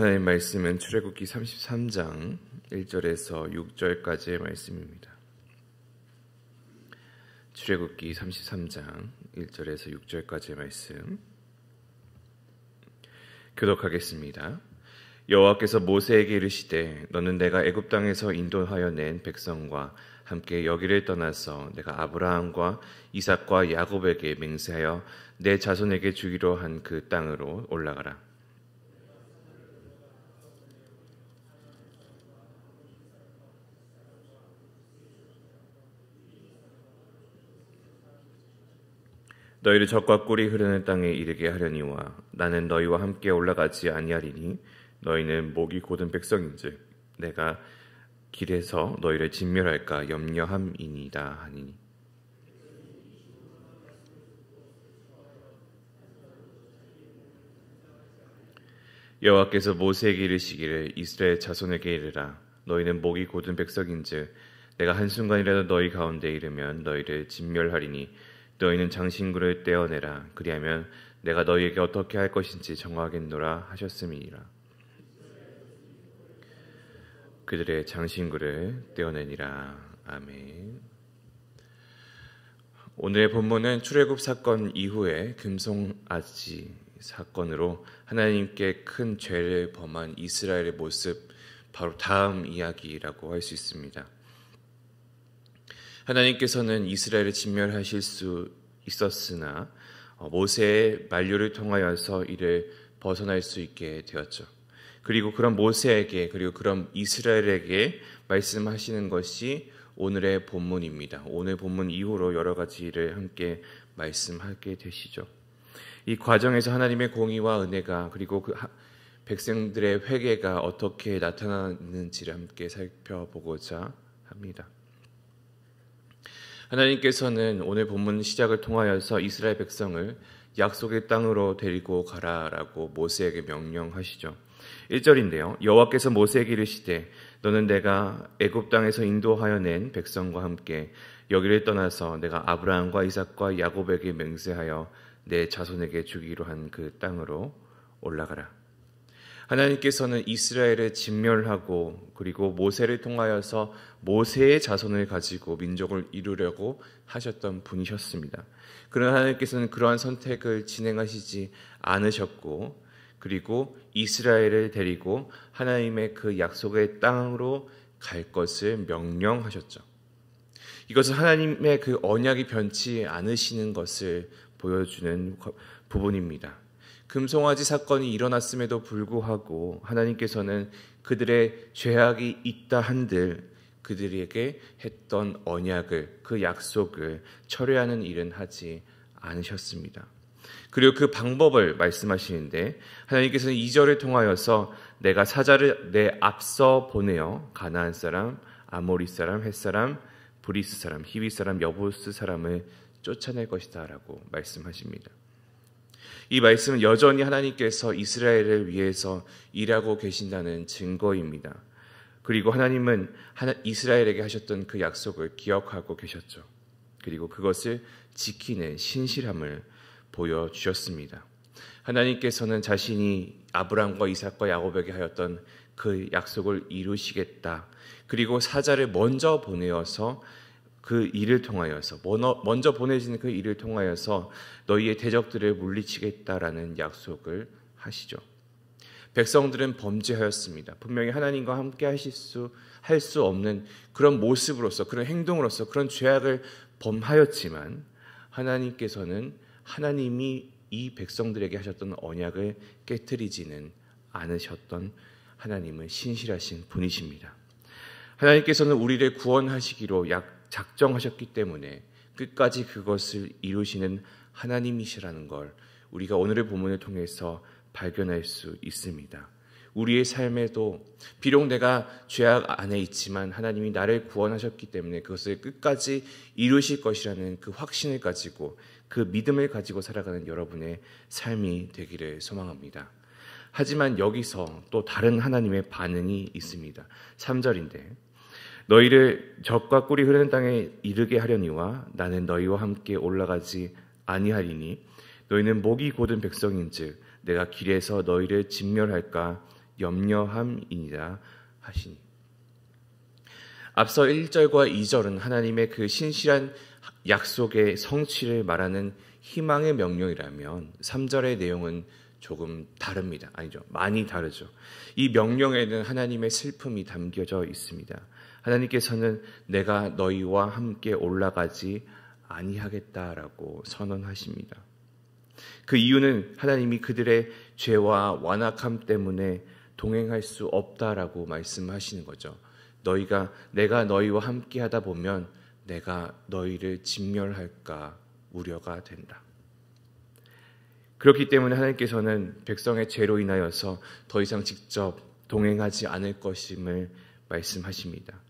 하나님 말씀은 출애굽기 33장 1절에서 6절까지의 말씀입니다. 출애굽기 33장 1절에서 6절까지의 말씀 교독하겠습니다. 여호와께서 모세에게 이르시되 너는 내가 애굽 땅에서 인도하여 낸 백성과 함께 여기를 떠나서 내가 아브라함과 이삭과 야곱에게 맹세하여 내 자손에게 주기로 한 그 땅으로 올라가라. 너희를 젖과 꿀이 흐르는 땅에 이르게 하려니와 나는 너희와 함께 올라가지 아니하리니 너희는 목이 곧은 백성인즉 내가 길에서 너희를 진멸할까 염려함이니이다 하니니. 여호와께서 모세에게 이르시기를 이스라엘 자손에게 이르라. 너희는 목이 곧은 백성인즉 내가 한순간이라도 너희 가운데 이르면 너희를 진멸하리니 너희는 장신구를 떼어내라. 그리하면 내가 너희에게 어떻게 할 것인지 정하겠노라 하셨음이니라. 그들의 장신구를 떼어내니라. 아멘. 오늘의 본문은 출애굽 사건 이후에 금송아지 사건으로 하나님께 큰 죄를 범한 이스라엘의 모습, 바로 다음 이야기라고 할 수 있습니다. 하나님께서는 이스라엘을 진멸하실 수 있었으나 모세의 만류를 통하여서 이를 벗어날 수 있게 되었죠. 그리고 그런 모세에게 그리고 그런 이스라엘에게 말씀하시는 것이 오늘의 본문입니다. 오늘 본문 이후로 여러 가지를 함께 말씀하게 되시죠. 이 과정에서 하나님의 공의와 은혜가 그리고 그 백성들의 회개가 어떻게 나타나는지를 함께 살펴보고자 합니다. 하나님께서는 오늘 본문 시작을 통하여서 이스라엘 백성을 약속의 땅으로 데리고 가라라고 모세에게 명령하시죠. 1절인데요. 여호와께서 모세에게 이르시되 너는 내가 애굽 땅에서 인도하여 낸 백성과 함께 여기를 떠나서 내가 아브라함과 이삭과 야곱에게 맹세하여 내 자손에게 주기로 한 그 땅으로 올라가라. 하나님께서는 이스라엘을 진멸하고 그리고 모세를 통하여서 모세의 자손을 가지고 민족을 이루려고 하셨던 분이셨습니다. 그러나 하나님께서는 그러한 선택을 진행하시지 않으셨고 그리고 이스라엘을 데리고 하나님의 그 약속의 땅으로 갈 것을 명령하셨죠. 이것은 하나님의 그 언약이 변치 않으시는 것을 보여주는 부분입니다. 금송아지 사건이 일어났음에도 불구하고 하나님께서는 그들의 죄악이 있다 한들 그들에게 했던 언약을 그 약속을 철회하는 일은 하지 않으셨습니다. 그리고 그 방법을 말씀하시는데 하나님께서는 2절을 통하여서 내가 사자를 내 앞서 보내어 가나안 사람, 아모리 사람, 헷 사람, 브리스 사람, 히위 사람, 여부스 사람을 쫓아낼 것이다 라고 말씀하십니다. 이 말씀은 여전히 하나님께서 이스라엘을 위해서 일하고 계신다는 증거입니다. 그리고 하나님은 이스라엘에게 하셨던 그 약속을 기억하고 계셨죠. 그리고 그것을 지키는 신실함을 보여주셨습니다. 하나님께서는 자신이 아브라함과 이삭과 야곱에게 하였던 그 약속을 이루시겠다. 그리고 사자를 먼저 보내어서 그 일을 통하여서 먼저 보내진 그 일을 통하여서 너희의 대적들을 물리치겠다라는 약속을 하시죠. 백성들은 범죄하였습니다. 분명히 하나님과 함께 할 수 없는 그런 모습으로서 그런 행동으로서 그런 죄악을 범하였지만 하나님께서는 하나님이 이 백성들에게 하셨던 언약을 깨트리지는 않으셨던 하나님은 신실하신 분이십니다. 하나님께서는 우리를 구원하시기로 작정하셨기 때문에 끝까지 그것을 이루시는 하나님이시라는 걸 우리가 오늘의 본문을 통해서 발견할 수 있습니다. 우리의 삶에도 비록 내가 죄악 안에 있지만 하나님이 나를 구원하셨기 때문에 그것을 끝까지 이루실 것이라는 그 확신을 가지고 그 믿음을 가지고 살아가는 여러분의 삶이 되기를 소망합니다. 하지만 여기서 또 다른 하나님의 반응이 있습니다. 3절인데 너희를 젖과 꿀이 흐르는 땅에 이르게 하려니와 나는 너희와 함께 올라가지 아니하리니 너희는 목이 곧은 백성인즉 내가 길에서 너희를 진멸할까 염려함이니라 하시니. 앞서 1절과 2절은 하나님의 그 신실한 약속의 성취를 말하는 희망의 명령이라면 3절의 내용은 조금 다릅니다. 아니죠. 많이 다르죠. 이 명령에는 하나님의 슬픔이 담겨져 있습니다. 하나님께서는 내가 너희와 함께 올라가지 아니하겠다라고 선언하십니다. 그 이유는 하나님이 그들의 죄와 완악함 때문에 동행할 수 없다라고 말씀하시는 거죠. 내가 너희와 함께 하다 보면 내가 너희를 진멸할까 우려가 된다. 그렇기 때문에 하나님께서는 백성의 죄로 인하여서 더 이상 직접 동행하지 않을 것임을 말씀하십니다.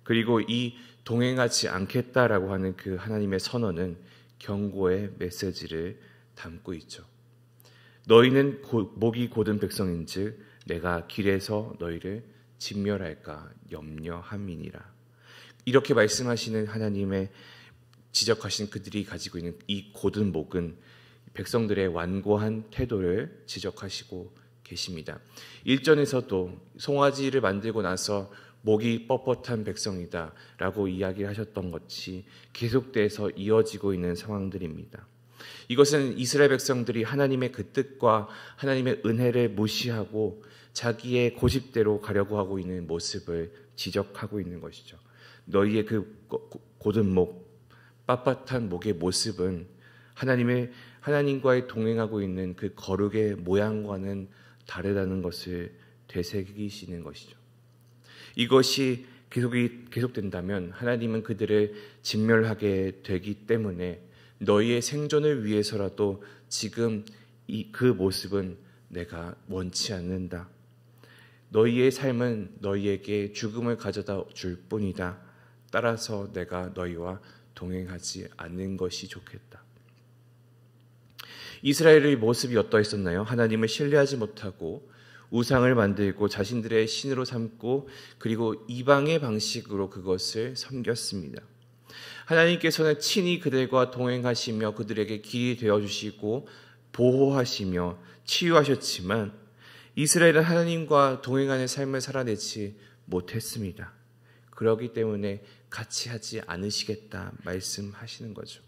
그리고 이 동행하지 않겠다라고 하는 그 하나님의 선언은 경고의 메시지를 담고 있죠. 너희는 목이 곧은 백성인즉 내가 길에서 너희를 진멸할까 염려함이니라. 이렇게 말씀하시는 하나님의 지적하신 그들이 가지고 있는 이 곧은 목은 백성들의 완고한 태도를 지적하시고 계십니다. 1절에서도 송아지를 만들고 나서 목이 뻣뻣한 백성이다 라고 이야기를 하셨던 것이 계속돼서 이어지고 있는 상황들입니다. 이것은 이스라엘 백성들이 하나님의 그 뜻과 하나님의 은혜를 무시하고 자기의 고집대로 가려고 하고 있는 모습을 지적하고 있는 것이죠. 너희의 그 곧은 목, 빳빳한 목의 모습은 하나님과의 동행하고 있는 그 거룩의 모양과는 다르다는 것을 되새기시는 것이죠. 이것이 계속된다면 하나님은 그들을 진멸하게 되기 때문에 너희의 생존을 위해서라도 지금 그 모습은 내가 원치 않는다. 너희의 삶은 너희에게 죽음을 가져다 줄 뿐이다. 따라서 내가 너희와 동행하지 않는 것이 좋겠다. 이스라엘의 모습이 어떠했었나요? 하나님을 신뢰하지 못하고 우상을 만들고 자신들의 신으로 삼고 그리고 이방의 방식으로 그것을 섬겼습니다. 하나님께서는 친히 그들과 동행하시며 그들에게 길이 되어주시고 보호하시며 치유하셨지만 이스라엘은 하나님과 동행하는 삶을 살아내지 못했습니다. 그렇기 때문에 같이 하지 않으시겠다 말씀하시는 거죠.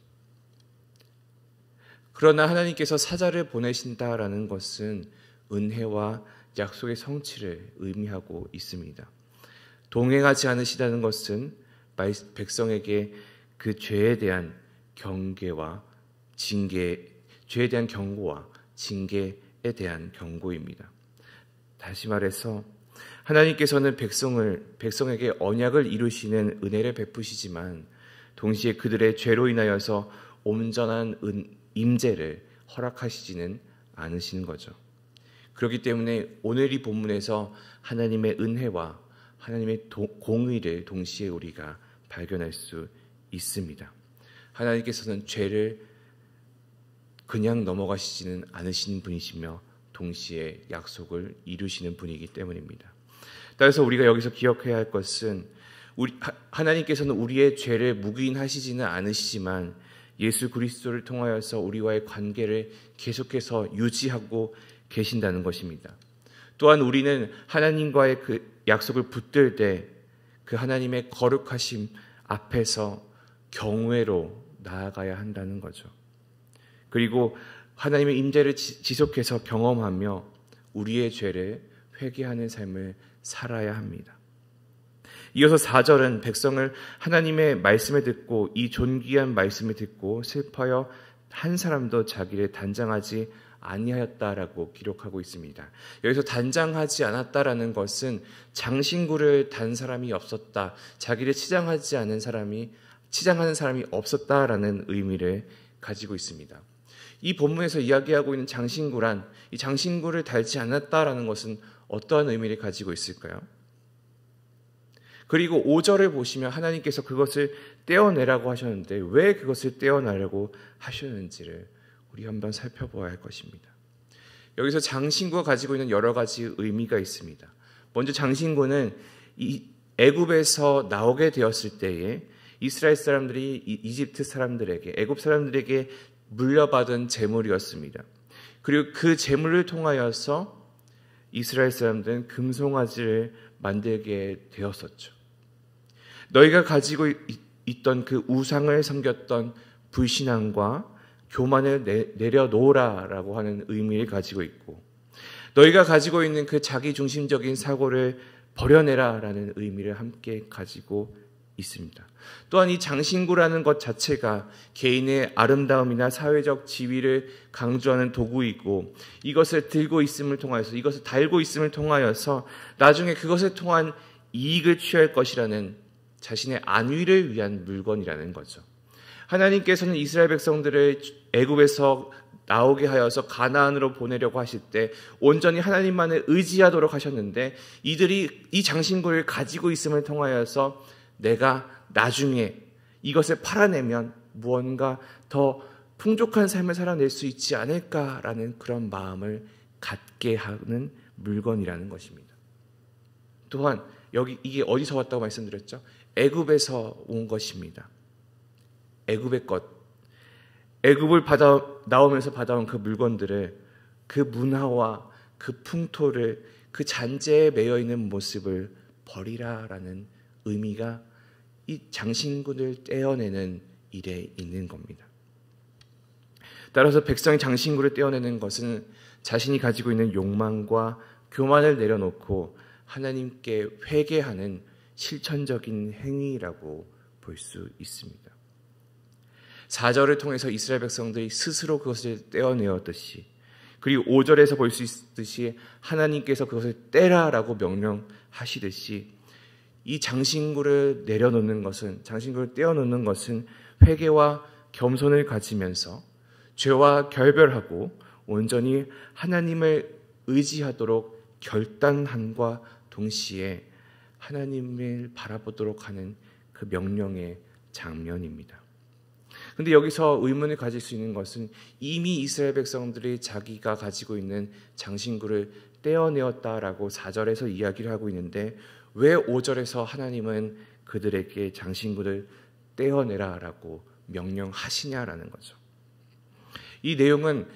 그러나 하나님께서 사자를 보내신다라는 것은 은혜와 약속의 성취를 의미하고 있습니다. 동행하지 않으시다는 것은 백성에게 그 죄에 대한 경고와 징계에 대한 경고입니다. 다시 말해서 하나님께서는 백성에게 언약을 이루시는 은혜를 베푸시지만 동시에 그들의 죄로 인하여서 온전한 임재를 허락하시지는 않으시는 거죠. 그렇기 때문에 오늘 이 본문에서 하나님의 은혜와 하나님의 공의를 동시에 우리가 발견할 수 있습니다. 하나님께서는 죄를 그냥 넘어가시지는 않으시는 분이시며 동시에 약속을 이루시는 분이기 때문입니다. 따라서 우리가 여기서 기억해야 할 것은 하나님께서는 우리의 죄를 묵인하시지는 않으시지만 예수 그리스도를 통하여서 우리와의 관계를 계속해서 유지하고 계신다는 것입니다. 또한 우리는 하나님과의 그 약속을 붙들 때 그 하나님의 거룩하심 앞에서 경외로 나아가야 한다는 거죠. 그리고 하나님의 임재를 지속해서 경험하며 우리의 죄를 회개하는 삶을 살아야 합니다. 이어서 4절은 백성을 하나님의 말씀을 듣고 이 존귀한 말씀을 듣고 슬퍼여 한 사람도 자기를 단장하지 아니하였다라고 기록하고 있습니다. 여기서 단장하지 않았다라는 것은 장신구를 단 사람이 없었다, 자기를 치장하는 사람이 없었다라는 의미를 가지고 있습니다. 이 본문에서 이야기하고 있는 장신구란 이 장신구를 달지 않았다라는 것은 어떠한 의미를 가지고 있을까요? 그리고 5절을 보시면 하나님께서 그것을 떼어내라고 하셨는데 왜 그것을 떼어내라고 하셨는지를 우리 한번 살펴보아야 할 것입니다. 여기서 장신구가 가지고 있는 여러 가지 의미가 있습니다. 먼저 장신구는 이 애굽에서 나오게 되었을 때에 이스라엘 사람들이 이집트 사람들에게, 애굽 사람들에게 물려받은 재물이었습니다. 그리고 그 재물을 통하여서 이스라엘 사람들은 금송아지를 만들게 되었었죠. 너희가 가지고 있던 그 우상을 섬겼던 불신앙과 교만을 내려놓으라라고 하는 의미를 가지고 있고, 너희가 가지고 있는 그 자기중심적인 사고를 버려내라라는 의미를 함께 가지고 있습니다. 또한 이 장신구라는 것 자체가 개인의 아름다움이나 사회적 지위를 강조하는 도구이고, 이것을 들고 있음을 통하여서, 이것을 달고 있음을 통하여서 나중에 그것을 통한 이익을 취할 것이라는 자신의 안위를 위한 물건이라는 거죠. 하나님께서는 이스라엘 백성들을 애굽에서 나오게 하여서 가나안으로 보내려고 하실 때 온전히 하나님만을 의지하도록 하셨는데, 이들이 이 장신구를 가지고 있음을 통하여서 내가 나중에 이것을 팔아내면 무언가 더 풍족한 삶을 살아낼 수 있지 않을까라는 그런 마음을 갖게 하는 물건이라는 것입니다. 또한 이게 어디서 왔다고 말씀드렸죠? 애굽에서 온 것입니다. 애굽의 것, 애굽을 나오면서 받아온 그 물건들을, 그 문화와 그 풍토를, 그 잔재에 매여 있는 모습을 버리라라는 의미가 이 장신구를 떼어내는 일에 있는 겁니다. 따라서 백성이 장신구를 떼어내는 것은 자신이 가지고 있는 욕망과 교만을 내려놓고 하나님께 회개하는 실천적인 행위라고 볼 수 있습니다. 4절을 통해서 이스라엘 백성들이 스스로 그것을 떼어내었듯이, 그리고 5절에서 볼 수 있듯이 하나님께서 그것을 떼라라고 명령하시듯이, 이 장신구를 내려놓는 것은, 장신구를 떼어놓는 것은 회개와 겸손을 가지면서 죄와 결별하고 온전히 하나님을 의지하도록 결단함과 동시에 하나님을 바라보도록 하는 그 명령의 장면입니다. 그런데 여기서 의문을 가질 수 있는 것은, 이미 이스라엘 백성들이 자기가 가지고 있는 장신구를 떼어내었다라고 4절에서 이야기를 하고 있는데, 왜 5절에서 하나님은 그들에게 장신구를 떼어내라라고 명령하시냐라는 거죠. 이 내용은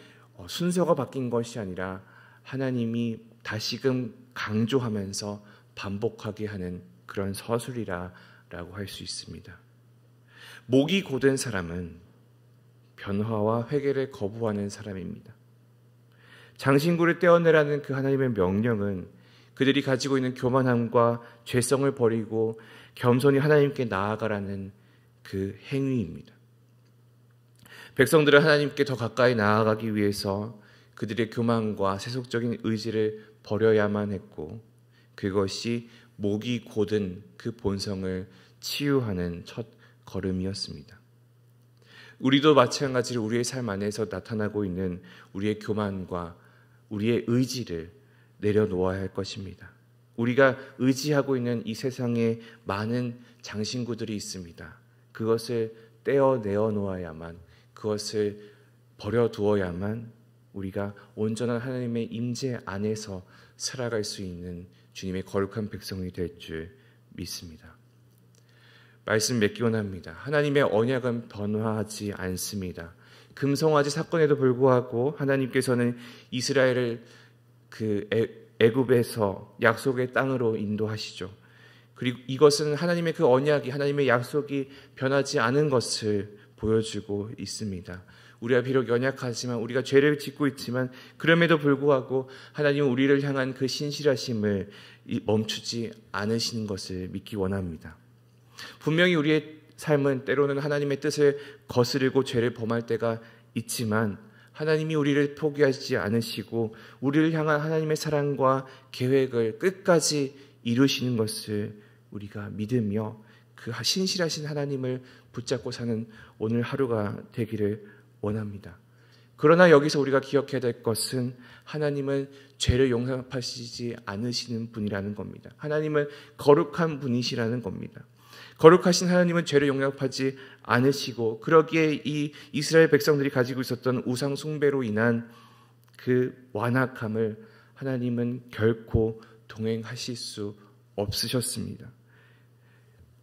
순서가 바뀐 것이 아니라 하나님이 다시금 강조하면서 반복하게 하는 그런 서술이라고 할 수 있습니다. 목이 곧은 사람은 변화와 회개를 거부하는 사람입니다. 장신구를 떼어내라는 그 하나님의 명령은 그들이 가지고 있는 교만함과 죄성을 버리고 겸손히 하나님께 나아가라는 그 행위입니다. 백성들은 하나님께 더 가까이 나아가기 위해서 그들의 교만과 세속적인 의지를 버려야만 했고, 그것이 목이 곧은 그 본성을 치유하는 첫 걸음이었습니다. 우리도 마찬가지로 우리의 삶 안에서 나타나고 있는 우리의 교만과 우리의 의지를 내려놓아야 할 것입니다. 우리가 의지하고 있는 이 세상에 많은 장신구들이 있습니다. 그것을 떼어내어 놓아야만, 그것을 버려두어야만 우리가 온전한 하나님의 임재 안에서 살아갈 수 있는 주님의 거룩한 백성이 될 줄 믿습니다. 말씀 맺기 원합니다. 하나님의 언약은 변화하지 않습니다. 금송아지 사건에도 불구하고 하나님께서는 이스라엘을 그 애굽에서 약속의 땅으로 인도하시죠. 그리고 이것은 하나님의 그 언약이, 하나님의 약속이 변하지 않은 것을 보여주고 있습니다. 우리가 비록 연약하지만, 우리가 죄를 짓고 있지만, 그럼에도 불구하고 하나님은 우리를 향한 그 신실하심을 멈추지 않으시는 것을 믿기 원합니다. 분명히 우리의 삶은 때로는 하나님의 뜻을 거스르고 죄를 범할 때가 있지만, 하나님이 우리를 포기하지 않으시고 우리를 향한 하나님의 사랑과 계획을 끝까지 이루시는 것을 우리가 믿으며 그 신실하신 하나님을 붙잡고 사는 오늘 하루가 되기를 원합니다. 그러나 여기서 우리가 기억해야 될 것은, 하나님은 죄를 용납하시지 않으시는 분이라는 겁니다. 하나님은 거룩한 분이시라는 겁니다. 거룩하신 하나님은 죄를 용납하지 않으시고, 그러기에 이 이스라엘 백성들이 가지고 있었던 우상 숭배로 인한 그 완악함을 하나님은 결코 동행하실 수 없으셨습니다.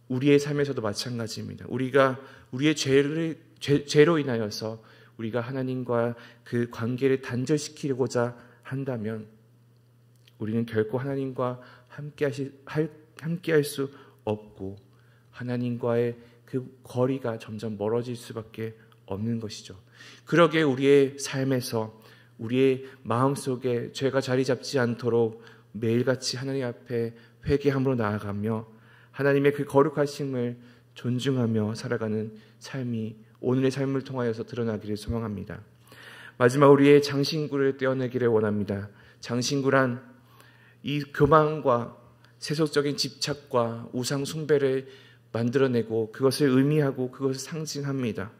우리의 삶에서도 마찬가지입니다. 우리가 우리의 죄로 인하여서 우리가 하나님과 그 관계를 단절시키고자 한다면, 우리는 결코 하나님과 함께할 수 없고 하나님과의 그 거리가 점점 멀어질 수밖에 없는 것이죠. 그러기에 우리의 삶에서 우리의 마음속에 죄가 자리 잡지 않도록 매일같이 하나님 앞에 회개함으로 나아가며 하나님의 그 거룩하심을 존중하며 살아가는 삶이 오늘의 삶을 통하여서 드러나기를 소망합니다. 마지막 우리의 장신구를 떼어내기를 원합니다. 장신구란 이 교만과 세속적인 집착과 우상 숭배를 만들어내고 그것을 의미하고 그것을 상징합니다.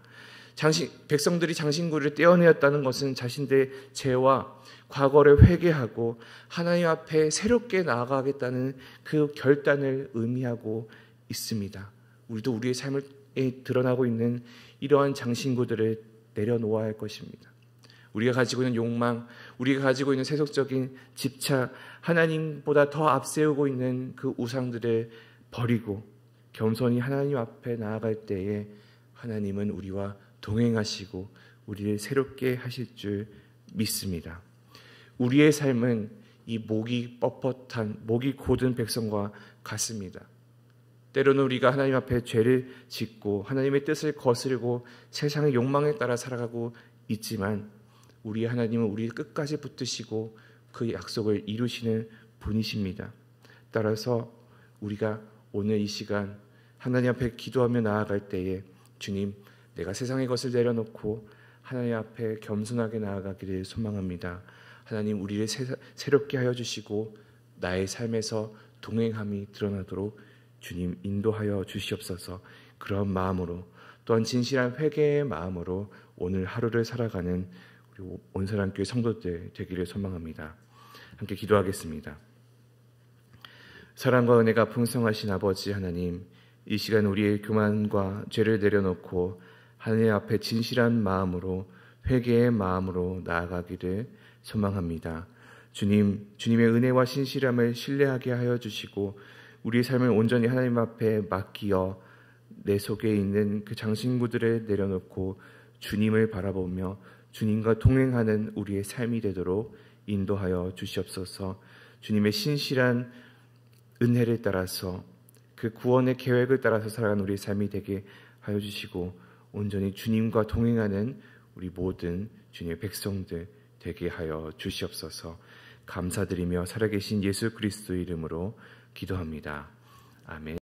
백성들이 장신구를 떼어내었다는 것은 자신들의 죄와 과거를 회개하고 하나님 앞에 새롭게 나아가겠다는 그 결단을 의미하고 있습니다. 우리도 우리의 삶에 드러나고 있는 이러한 장신구들을 내려놓아야 할 것입니다. 우리가 가지고 있는 욕망, 우리가 가지고 있는 세속적인 집착, 하나님보다 더 앞세우고 있는 그 우상들을 버리고 겸손히 하나님 앞에 나아갈 때에 하나님은 우리와 동행하시고 우리를 새롭게 하실 줄 믿습니다. 우리의 삶은 이 목이 뻣뻣한, 목이 곧은 백성과 같습니다. 때로는 우리가 하나님 앞에 죄를 짓고 하나님의 뜻을 거스르고 세상의 욕망에 따라 살아가고 있지만 우리 하나님은 우리를 끝까지 붙드시고 그 약속을 이루시는 분이십니다. 따라서 우리가 오늘 이 시간 하나님 앞에 기도하며 나아갈 때에 주님, 내가 세상의 것을 내려놓고 하나님 앞에 겸손하게 나아가기를 소망합니다. 하나님, 우리를 새롭게 하여 주시고 나의 삶에서 동행함이 드러나도록 주님 인도하여 주시옵소서. 그런 마음으로 또한 진실한 회개의 마음으로 오늘 하루를 살아가는 우리 온사랑교회 성도들 되기를 소망합니다. 함께 기도하겠습니다. 사랑과 은혜가 풍성하신 아버지 하나님, 이 시간 우리의 교만과 죄를 내려놓고 하나님 앞에 진실한 마음으로 회개의 마음으로 나아가기를 소망합니다. 주님, 주님의 은혜와 신실함을 신뢰하게 하여 주시고 우리의 삶을 온전히 하나님 앞에 맡기어 내 속에 있는 그 장신구들을 내려놓고 주님을 바라보며 주님과 동행하는 우리의 삶이 되도록 인도하여 주시옵소서. 주님의 신실한 은혜를 따라서 그 구원의 계획을 따라서 살아가는 우리의 삶이 되게 하여 주시고 온전히 주님과 동행하는 우리 모든 주님의 백성들 되게 하여 주시옵소서. 감사드리며 살아계신 예수 그리스도의 이름으로 기도합니다. 아멘.